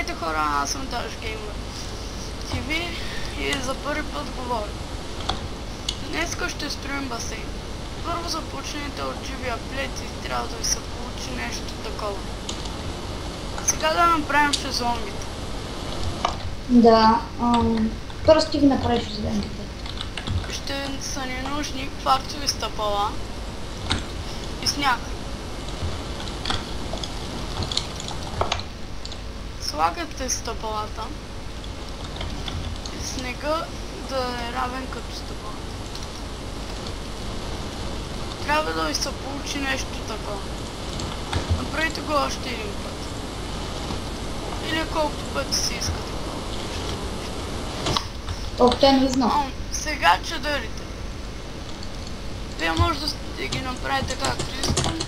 Здравейте хора, аз съм Даш Геймър ТВ и за първи път говоря. Днеска ще строим басейн. Първо започнете от живия плет и трябва да ви се получи нещо такова. Сега да направим шезлонгите. Да, просто ти ги направиш шезлонгите. Ще са ни нужни кварцови стъпала и сняг. Слагате стъпалата и снега да е равен като стъпалата. Трябва да ви се получи нещо такова. Направете го още един път. Или колкото пъти си искате. Колкото е нужно. Сега чадърите. Вие може да ги направите както искам,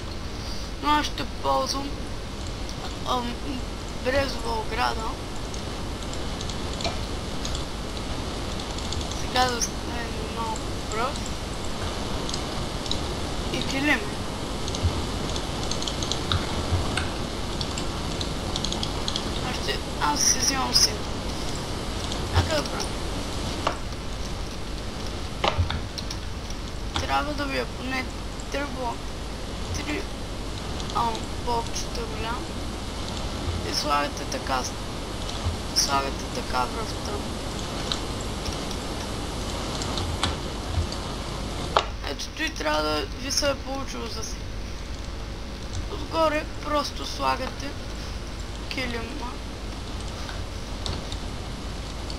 но аз ще ползвам брезова ограда. Сега да стане малко пръв и килим. Аз си взимам син. Нека да правим. Трябва да ви е поне 3 блокчета голям и слагате така връвта. Ето той трябва да ви се е получило за си. Отгоре просто слагате килима.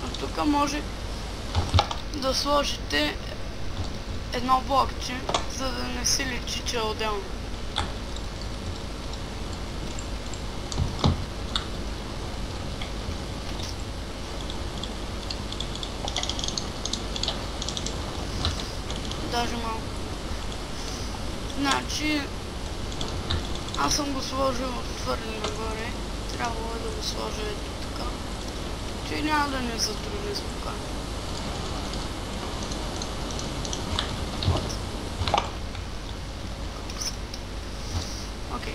А тук може да сложите едно блокче, за да не си личи, че е отделно. Даже малко. Значи, аз съм го сложил твърде нагоре. Трябвало е да го сложа ето така. Че няма да не затрудни спокойно. Окей.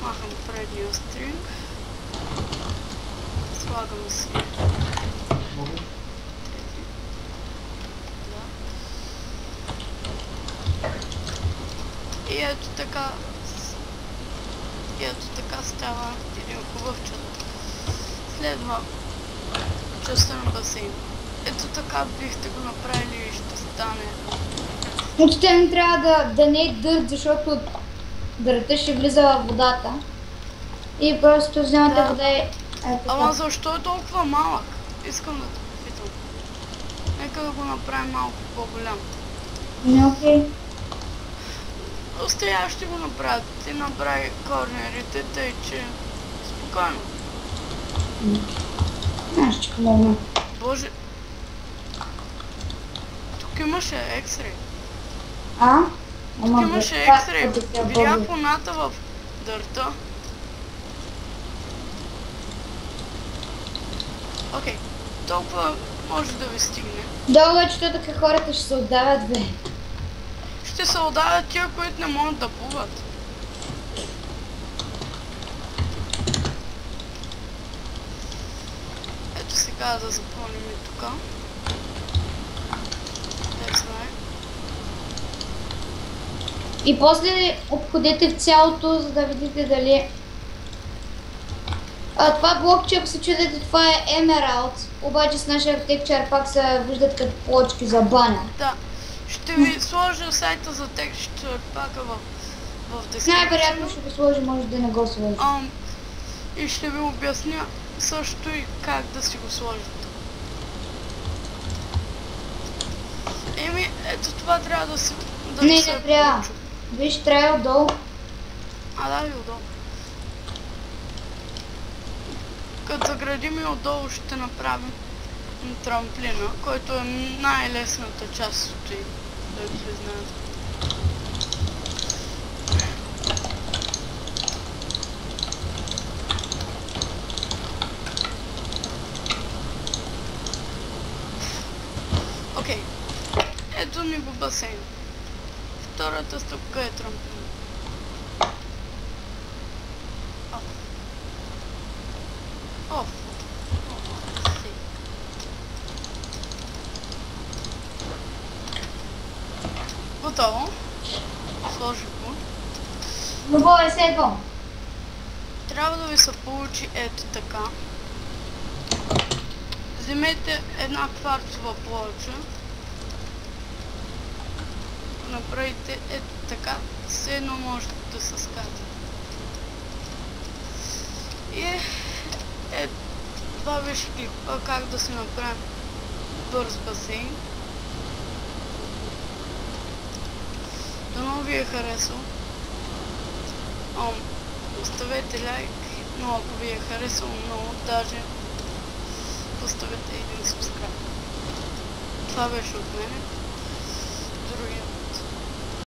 Махам предния стринг. Слагам си. И ето така става един хубав чат. Следва частта на басейн. Ето така бихте го направили и ще стане. Значи те не трябва да не е дърт, защото дърта ще влиза във водата. И просто вземате вода и Ама защо е толкова малък? Искам да те попитам. Нека да го направим малко по-голям. Не, окей. Остия ще го направя. Ти направи корнерите, тъй че спокойно. Аз ще помогна. Боже. Тук имаше X-ray. Тук имаше X-ray. Видях луната в дърта. Окей. Толкова може да ви стигне. Да, обаче така хората ще се отдават, бе. Ще се отдават тия, които не могат да плуват. Ето сега да запълним и тука. И после обходете в цялото, за да видите дали... това блокче, ако се чудете, това е Emerald, обаче с нашия архитектчар пак се виждат като плочки за баня. Да. Ще ви сложа сайта за текстчер пака в дескрипцията. Най-вероятно ще ви сложи, може да не го сложи. И ще ви обясня също и как да си го сложите. Ето това трябва да се... Не трябва. Виж, трябва отдолу. Да, и отдолу. Като заградим и отдолу ще направим трамплина, който е най-лесната част от това, да ви признаят. Окей. Ето ми го басейн. Втората стъпка е трамплин. Оф. Готово. Сложих го. Любов е седво. Трябва да ви се получи ето така. Вземете една кварцова плоча. Направите ето така. Все едно можете да се скате. И това беше клипа как да си направим бърз басейн. Дано ви е харесал. Оставете лайк, но ако ви е харесал много, даже поставете един subscribe. Това беше от мене.